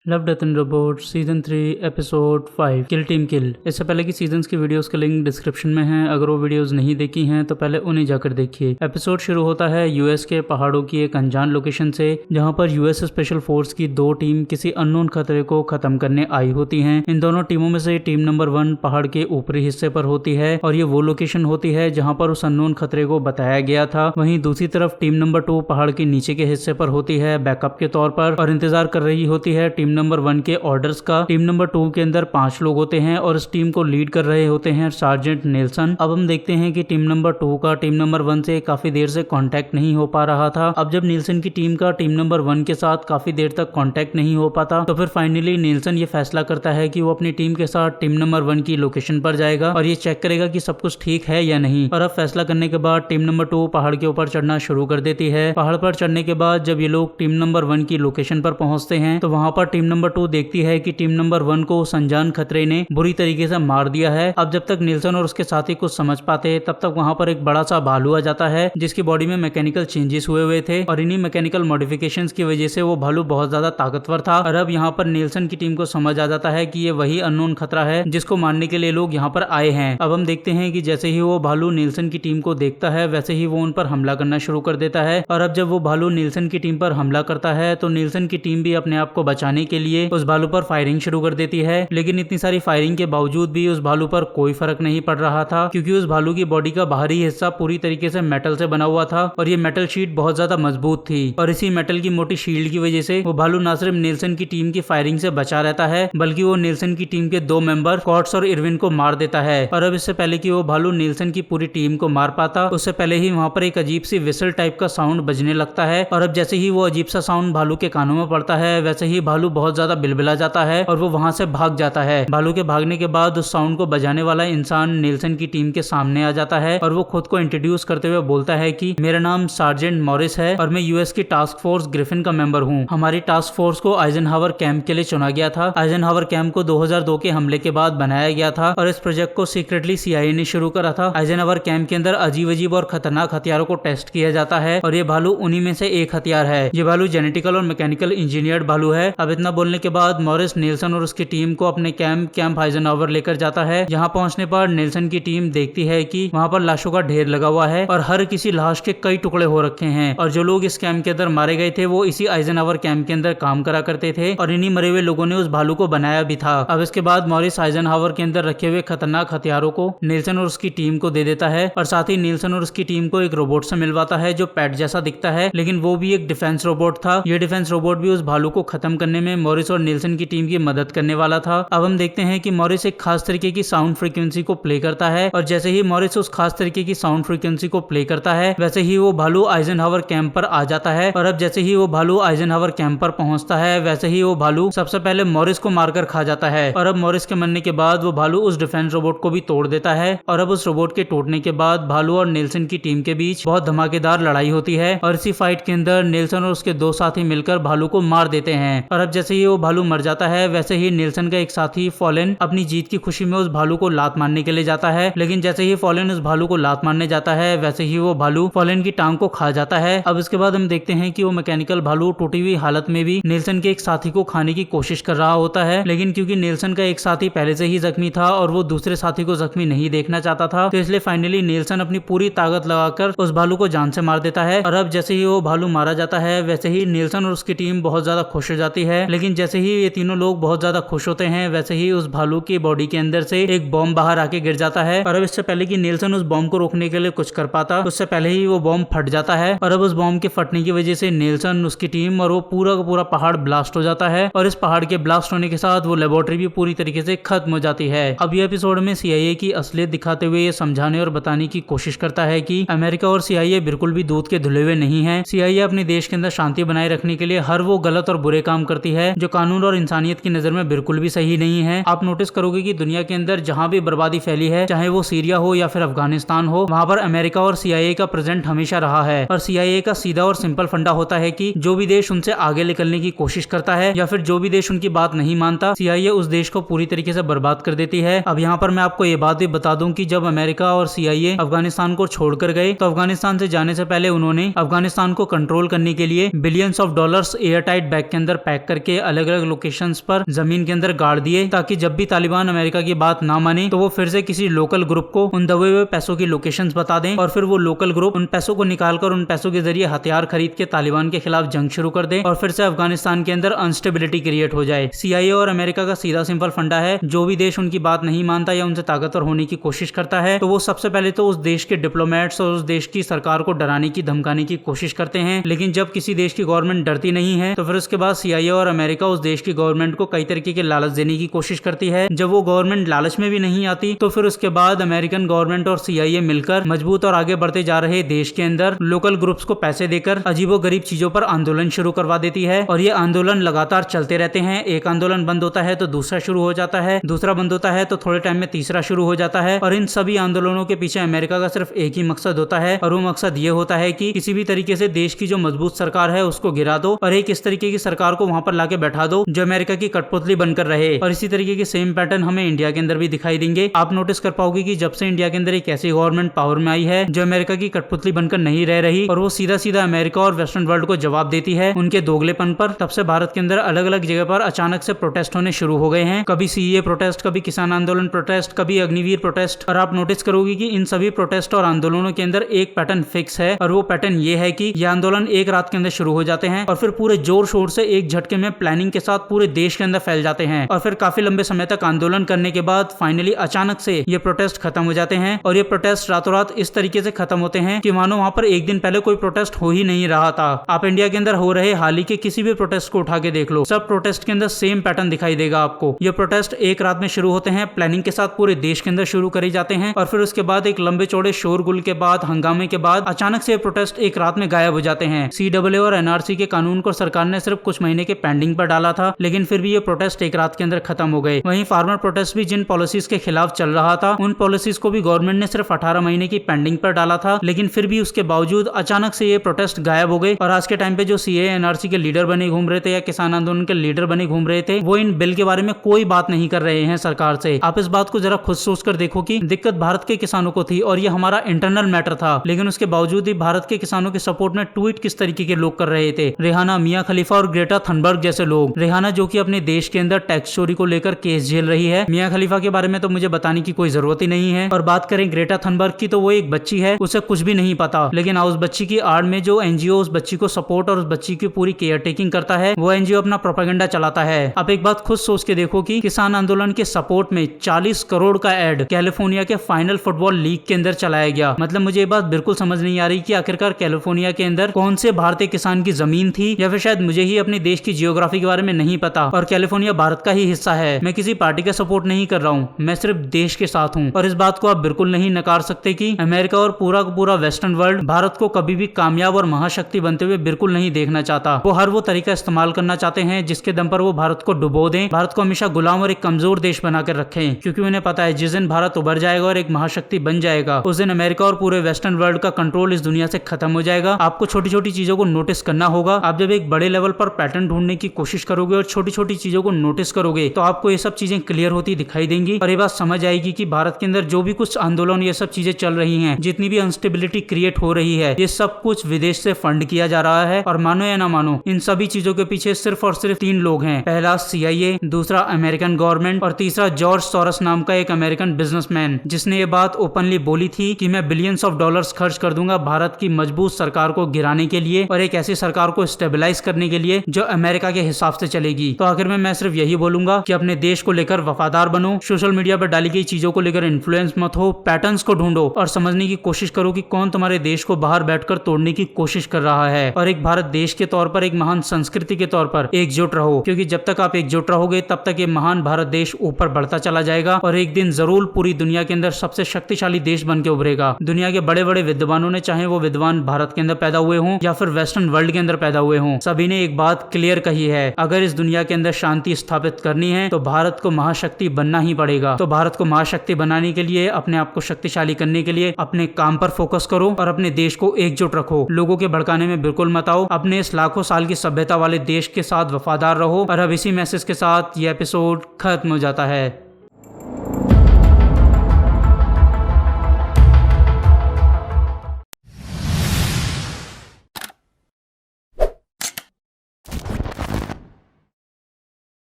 Love death and robot season 3 episode 5 kill team किल। इससे पहले की सीजन्स की वीडियोस के लिंक डिस्क्रिप्शन में हैं। अगर वो वीडियोस नहीं देखी हैं तो पहले उन्हें जाकर देखिए। एपिसोड शुरू होता है यूएस के पहाड़ों की एक अनजान लोकेशन से, जहां पर यूएस स्पेशल फोर्स की दो टीम किसी अननोन खतरे को खत्म करने आई होती हैं। इन दोनों टीमों में से टीम नंबर 1 पहाड़ के ऊपरी हिस्से पर होती है और ये वो लोकेशन होती है जहाँ पर उस अननोन खतरे को बताया गया था। वहीं दूसरी तरफ टीम नंबर 2 पहाड़ के नीचे के हिस्से पर होती है बैकअप के तौर पर और इंतजार कर रही होती है टीम नंबर 1 के ऑर्डर्स का। टीम नंबर 2 के अंदर 5 लोग होते हैं और इस टीम को लीड कर रहे होते हैं सार्जेंट नेल्सन। अब हम देखते हैं कि टीम नंबर 2 का टीम नंबर 1 से काफी देर से कांटेक्ट नहीं हो पा रहा था। अब जब नेल्सन की टीम का टीम नंबर 1 के साथ काफी देर तक कांटेक्ट नहीं हो पाता तो फिर फाइनली नेल्सन ये फैसला करता है कि वो अपनी टीम के साथ टीम नंबर 1 की लोकेशन पर जाएगा और ये चेक करेगा कि सब कुछ ठीक है या नहीं। और अब फैसला करने के बाद टीम नंबर 2 पहाड़ के ऊपर चढ़ना शुरू कर देती है। पहाड़ पर चढ़ने के बाद जब ये लोग टीम नंबर 1 की लोकेशन पर पहुंचते हैं तो वहां पर टीम नंबर 2 देखती है कि टीम नंबर 1 को उस अनजान खतरे ने बुरी तरीके से मार दिया है। अब जब तक नेल्सन और उसके साथी कुछ समझ पाते तब तक वहां पर एक बड़ा सा भालू आ जाता है जिसकी बॉडी में मैकेनिकल चेंजेस हुए थे और इन्हीं मैकेनिकल मॉडिफिकेशंस की वजह से वो भालू बहुत ज्यादा ताकतवर था। और अब यहाँ पर नेल्सन की टीम को समझ आ जाता है कि ये वही अननोन खतरा है जिसको मारने के लिए लोग यहाँ पर आए हैं। अब हम देखते हैं कि जैसे ही वो भालू नेल्सन की टीम को देखता है वैसे ही वो उन पर हमला करना शुरू कर देता है। और अब जब वो भालू नेल्सन की टीम पर हमला करता है तो नेल्सन की टीम भी अपने आप को बचाने के लिए उस भालू पर फायरिंग शुरू कर देती है। लेकिन इतनी सारी फायरिंग के बावजूद भी उस भालू पर कोई फर्क नहीं पड़ रहा था क्योंकि उस भालू की बॉडी का बाहरी हिस्सा पूरी तरीके से मेटल से बना हुआ था और ये मेटल शीट बहुत ज्यादा मजबूत थी। और इसी मेटल की मोटी शील्ड की वजह से वो भालू ना सिर्फ नेल्सन की टीम की फायरिंग से बचा रहता है बल्कि वो नेल्सन की टीम के 2 मेंबर कॉट्स और इरविन को मार देता है। और अब इससे पहले कि वो भालू नेल्सन की पूरी टीम को मार पाता उससे पहले ही वहां पर एक अजीब सी विसल टाइप का साउंड बजने लगता है। और अब जैसे ही वो अजीब सा साउंड भालू के कानों में पड़ता है वैसे ही भालू बहुत ज्यादा बिलबिला जाता है और वो वहां से भाग जाता है। भालू के भागने के बाद उस साउंड को बजाने वाला इंसान नेल्सन की टीम के सामने आ जाता है और वो खुद को इंट्रोड्यूस करते हुए बोलता है कि मेरा नाम सार्जेंट मॉरिस है और मैं यूएस की टास्क फोर्स ग्रिफिन का मेंबर हूँ। हमारी टास्क फोर्स को आइजनहावर कैंप के लिए चुना गया था। आइजनहावर कैंप को 2002 के हमले के बाद बनाया गया था और इस प्रोजेक्ट को सीक्रेटली सीआईए ने शुरू करा था। आइजनहावर कैंप के अंदर अजीब अजीब और खतरनाक हथियारों को टेस्ट किया जाता है और ये भालू उन्हीं में से एक हथियार है। ये भालू जेनेटिकल और मैकेनिकल इंजीनियर्ड भालू है। अब इतना बोलने के बाद मॉरिस नेल्सन और उसकी टीम को अपने कैंप आइजनहावर लेकर जाता है। यहाँ पहुंचने पर नेल्सन की टीम देखती है कि वहाँ पर लाशों का ढेर लगा हुआ है और हर किसी लाश के कई टुकड़े हो रखे हैं और जो लोग इस कैंप के अंदर मारे गए थे वो इसी आइजनहावर कैंप के अंदर काम करा करते थे और इन्हीं मरे हुए लोगों ने उस भालू को बनाया भी था। अब इसके बाद मॉरिस आइजनहावर के अंदर रखे हुए खतरनाक हथियारों को नेल्सन और उसकी टीम को दे देता है और साथ ही नेल्सन और उसकी टीम को एक रोबोट से मिलवाता है जो पैट जैसा दिखता है लेकिन वो भी एक डिफेंस रोबोट था। ये डिफेंस रोबोट भी उस भालू को खत्म करने में मॉरिस और नेल्सन की टीम की मदद करने वाला था। अब हम देखते हैं कि मॉरिस एक खास तरीके की साउंड फ्रीक्वेंसी को प्ले करता है और जैसे ही मॉरिस उस खास तरीके की साउंड फ्रीक्वेंसी को प्ले करता है वैसे ही वो भालू आइजनहावर कैंप पर आ जाता है। और अब जैसे ही वो भालू आइजनहावर कैंप पर पहुंचता है वैसे ही वो भालू सबसे पहले मॉरिस को मारकर खा जाता है। और अब मॉरिस के मरने के बाद वो भालू उस डिफेंस रोबोट को भी तोड़ देता है। और अब उस रोबोट के टूटने के बाद भालू और नेल्सन की टीम के बीच बहुत धमाकेदार लड़ाई होती है और इसी फाइट के अंदर नेल्सन और उसके 2 साथी मिलकर भालू को मार देते हैं। और अब जैसे ही वो भालू मर जाता है वैसे ही नेल्सन का एक साथी फॉलन अपनी जीत की खुशी में उस भालू को लात मारने के लिए जाता है। लेकिन जैसे ही फॉलन उस भालू को लात मारने जाता है वैसे ही वो भालू फॉलन की टांग को खा जाता है। अब इसके बाद हम देखते हैं कि वो मैकेनिकल भालू टूटी हुई हालत में भी नेल्सन के एक साथी को खाने की कोशिश कर रहा होता है लेकिन क्योंकि नेल्सन का एक साथी पहले से ही जख्मी था और वो दूसरे साथी को जख्मी नहीं देखना चाहता था तो इसलिए फाइनली नेल्सन अपनी पूरी ताकत लगाकर उस भालू को जान से मार देता है। और अब जैसे ही वो भालू मारा जाता है वैसे ही नेल्सन और उसकी टीम बहुत ज्यादा खुश हो जाती है। लेकिन जैसे ही ये तीनों लोग बहुत ज्यादा खुश होते हैं वैसे ही उस भालू की बॉडी के अंदर से एक बॉम्ब बाहर आके गिर जाता है। और अब इससे पहले कि नेल्सन उस बॉम्ब को रोकने के लिए कुछ कर पाता उससे पहले ही वो बॉम्ब फट जाता है। और अब उस बॉम्ब के फटने की वजह से नेल्सन, उसकी टीम और वो पूरा का पूरा पहाड़ ब्लास्ट हो जाता है और इस पहाड़ के ब्लास्ट होने के साथ वो लेबोरेटरी भी पूरी तरीके से खत्म हो जाती है। अब ये एपिसोड में सीआईए की असलियत दिखाते हुए ये समझाने और बताने की कोशिश करता है कि अमेरिका और सीआईए बिल्कुल भी दूध के धुले हुए नहीं है। सीआईए अपने देश के अंदर शांति बनाए रखने के लिए हर वो गलत और बुरे काम करती है जो कानून और इंसानियत की नजर में बिल्कुल भी सही नहीं है। आप नोटिस करोगे कि दुनिया के अंदर जहाँ भी बर्बादी फैली है चाहे वो सीरिया हो या फिर अफगानिस्तान हो वहाँ पर अमेरिका और सीआईए का प्रेजेंट हमेशा रहा है। और सीआईए का सीधा और सिंपल फंडा होता है कि जो भी देश उनसे आगे निकलने की कोशिश करता है या फिर जो भी देश उनकी बात नहीं मानता सीआईए उस देश को पूरी तरीके से बर्बाद कर देती है। अब यहाँ पर मैं आपको ये बात भी बता दूं कि जब अमेरिका और सीआईए अफगानिस्तान को छोड़कर गए तो अफगानिस्तान से जाने से पहले उन्होंने अफगानिस्तान को कंट्रोल करने के लिए billions of dollars air tight bag के अंदर पैक करके के अलग अलग लोकेशंस पर जमीन के अंदर गाड़ दिए, ताकि जब भी तालिबान अमेरिका की बात ना माने तो वो फिर से किसी लोकल ग्रुप को उन दबे हुए पैसों की लोकेशंस बता दें और फिर वो लोकल ग्रुप उन पैसों को निकालकर उन पैसों के जरिए हथियार खरीद के तालिबान के खिलाफ जंग शुरू कर दे और फिर से अफगानिस्तान के अंदर अनस्टेबिलिटी क्रिएट हो जाए। CIA और अमेरिका का सीधा सिंपल फंडा है, जो भी देश उनकी बात नहीं मानता या उनसे ताकतवर होने की कोशिश करता है तो वो सबसे पहले तो उस देश के डिप्लोमेट्स और उस देश की सरकार को डराने की धमकाने की कोशिश करते हैं। लेकिन जब किसी देश की गवर्नमेंट डरती नहीं है तो फिर उसके बाद CIA और अमेरिका उस देश की गवर्नमेंट को कई तरीके के लालच देने की कोशिश करती है। जब वो गवर्नमेंट लालच में भी नहीं आती तो फिर उसके बाद अमेरिकन गवर्नमेंट और CIA मिलकर मजबूत और आगे बढ़ते जा रहे देश के अंदर लोकल ग्रुप्स को पैसे देकर अजीबोगरीब चीजों पर आंदोलन शुरू करवा देती है और ये आंदोलन लगातार चलते रहते हैं। एक आंदोलन बंद होता है तो दूसरा शुरू हो जाता है, दूसरा बंद होता है तो थोड़े टाइम में तीसरा शुरू हो जाता है और इन सभी आंदोलनों के पीछे अमेरिका का सिर्फ एक ही मकसद होता है और वो मकसद ये होता है कि किसी भी तरीके से देश की जो मजबूत सरकार है उसको गिरा दो और एक इस तरीके की सरकार को वहां पर लाके बैठा दो जो अमेरिका की कठपुतली बनकर रहे। और इसी तरीके के सेम पैटर्न हमें इंडिया के अंदर भी दिखाई देंगे। आप नोटिस कर पाओगे कि जब से इंडिया के अंदर एक ऐसी गवर्नमेंट पावर में आई है जो अमेरिका की कठपुतली बनकर नहीं रह रही और वो सीधा सीधा अमेरिका और वेस्टर्न वर्ल्ड को जवाब देती है उनके दोगलेपन पर, तब से भारत के अंदर अलग अलग जगह पर अचानक से प्रोटेस्ट होने शुरू हो गए हैं। कभी CAA प्रोटेस्ट, कभी किसान आंदोलन प्रोटेस्ट, कभी अग्निवीर प्रोटेस्ट। और आप नोटिस करोगे कि इन सभी प्रोटेस्ट और आंदोलनों के अंदर एक पैटर्न फिक्स है और वो पैटर्न ये है कि ये आंदोलन एक रात के अंदर शुरू हो जाते हैं और फिर पूरे जोर शोर से एक झटके में प्लानिंग के साथ पूरे देश के अंदर फैल जाते हैं और फिर काफी लंबे समय तक आंदोलन करने के बाद फाइनली अचानक से ये प्रोटेस्ट खत्म हो जाते हैं। और ये प्रोटेस्ट रातों रात इस तरीके से खत्म होते हैं कि मानो वहां पर एक दिन पहले कोई प्रोटेस्ट हो ही नहीं रहा था। आप इंडिया के अंदर हो रहे हाल ही के किसी भी प्रोटेस्ट को उठा के देख लो, सब प्रोटेस्ट के अंदर सेम पैटर्न दिखाई देगा आपको। ये प्रोटेस्ट एक रात में शुरू होते हैं, प्लानिंग के साथ पूरे देश के अंदर शुरू करे जाते हैं और फिर उसके बाद एक लंबे चौड़े शोरगुल के बाद, हंगामे के बाद अचानक से प्रोटेस्ट एक रात में गायब हो जाते हैं। CAA और NRC के कानून को सरकार ने सिर्फ कुछ महीने के पेंडिंग पर डाला था, लेकिन फिर भी ये प्रोटेस्ट एक रात के अंदर खत्म हो गए। वहीं फार्मर प्रोटेस्ट भी जिन पॉलिसीज के खिलाफ चल रहा था उन पॉलिसीज को भी गवर्नमेंट ने सिर्फ 18 महीने की पेंडिंग पर डाला था, लेकिन फिर भी उसके बावजूद अचानक से ये प्रोटेस्ट गायब हो गए। और आज के टाइम पे जो CAA NRC के लीडर बने घूम रहे थे या किसान आंदोलन के लीडर बने घूम रहे थे वो इन बिल के बारे में कोई बात नहीं कर रहे हैं सरकार से। आप इस बात को जरा खुद सोच कर देखो कि दिक्कत भारत के किसानों को थी और ये हमारा इंटरनल मैटर था, लेकिन उसके बावजूद ही भारत के किसानों के सपोर्ट में ट्वीट किस तरीके के लोग कर रहे थे। रेहाना, मियां खलीफा और ग्रेटा थनबर्ग जैसे लोग। रेहाना जो कि अपने देश के अंदर टैक्स चोरी को लेकर केस झेल रही है। मियां खलीफा के बारे में तो मुझे बताने की कोई जरूरत ही नहीं है। और बात करें ग्रेटा थनबर्ग की तो वो एक बच्ची है, उसे कुछ भी नहीं पता, लेकिन उस बच्ची की आड़ में जो NGO उस बच्ची को सपोर्ट और उस बच्ची की पूरी केयर टेकिंग करता है वो NGO अपना प्रोपेगेंडा चलाता है। आप एक बात खुद सोच के देखो कि किसान आंदोलन के सपोर्ट में 40 करोड़ का एड कैलिफोर्निया के फाइनल फुटबॉल लीग के अंदर चलाया गया। मतलब मुझे ये बात बिल्कुल समझ नहीं आ रही कि आखिरकार कैलिफोर्निया के अंदर कौन से भारतीय किसान की जमीन थी, या फिर शायद मुझे ही अपने देश की जियोग्राफी के बारे में नहीं पता और कैलिफोर्निया भारत का ही हिस्सा है। मैं किसी पार्टी का सपोर्ट नहीं कर रहा हूँ, मैं सिर्फ देश के साथ हूँ। और इस बात को आप बिल्कुल नहीं नकार सकते कि अमेरिका और पूरा का पूरा वेस्टर्न वर्ल्ड भारत को कभी भी कामयाब और महाशक्ति बनते हुए बिल्कुल नहीं देखना चाहता। वो हर वो तरीका इस्तेमाल करना चाहते हैं जिसके दम पर वो भारत को डुबो दें, भारत को हमेशा गुलाम और एक कमजोर देश बनाकर रखें, क्योंकि उन्हें पता है जिस दिन भारत उभर जाएगा और एक महाशक्ति बन जाएगा उस दिन अमेरिका और पूरे वेस्टर्न वर्ल्ड का कंट्रोल इस दुनिया से खत्म हो जाएगा। आपको छोटी छोटी चीजों को नोटिस करना होगा। आप जब एक बड़े लेवल पर पैटर्न ढूंढने की कोशिश करोगे और छोटी छोटी चीजों को नोटिस करोगे तो आपको ये सब चीजें क्लियर होती दिखाई देंगी और ये बात समझ आएगी कि भारत के अंदर जो भी कुछ आंदोलन ये सब चीजें चल रही हैं, जितनी भी अनस्टेबिलिटी क्रिएट हो रही है, ये सब कुछ विदेश से फंड किया जा रहा है। और मानो या ना मानो इन सभी चीजों के पीछे सिर्फ और सिर्फ 3 लोग हैं। पहला CIA, दूसरा अमेरिकन गवर्नमेंट और तीसरा जॉर्ज सोरस नाम का एक अमेरिकन बिजनेसमैन, जिसने ये बात ओपनली बोली थी कि मैं बिलियंस ऑफ डॉलर्स खर्च कर दूंगा भारत की मजबूत सरकार को गिराने के लिए और एक ऐसी सरकार को स्टेबलाइज करने के लिए जो अमेरिका के हिसाब से चलेगी। तो आखिर में मैं सिर्फ यही बोलूंगा कि अपने देश को लेकर वफादार बनो, सोशल मीडिया पर डाली गई चीजों को लेकर इन्फ्लुएंस मत हो, पैटर्न्स को ढूंढो और समझने की कोशिश करो कि कौन तुम्हारे देश को बाहर बैठकर तोड़ने की कोशिश कर रहा है। और एक भारत देश के तौर पर, एक महान संस्कृति के तौर पर एकजुट रहो, क्योंकि जब तक आप एकजुट रहोगे तब तक ये महान भारत देश ऊपर बढ़ता चला जाएगा और एक दिन जरूर पूरी दुनिया के अंदर सबसे शक्तिशाली देश बन के उभरेगा। दुनिया के बड़े बड़े विद्वानों ने, चाहे वो विद्वान भारत के अंदर पैदा हुए हों या फिर वेस्टर्न वर्ल्ड के अंदर पैदा हुए हों, सभी ने एक बात क्लियर कही है, अगर इस दुनिया के अंदर शांति स्थापित करनी है तो भारत को महाशक्ति बनना ही पड़ेगा। तो भारत को महाशक्ति बनाने के लिए, अपने आप को शक्तिशाली करने के लिए अपने काम पर फोकस करो और अपने देश को एकजुट रखो। लोगों के भड़काने में बिल्कुल मत आओ। अपने इस लाखों साल की सभ्यता वाले देश के साथ वफादार रहो। और अब इसी मैसेज के साथ ये एपिसोड खत्म हो जाता है।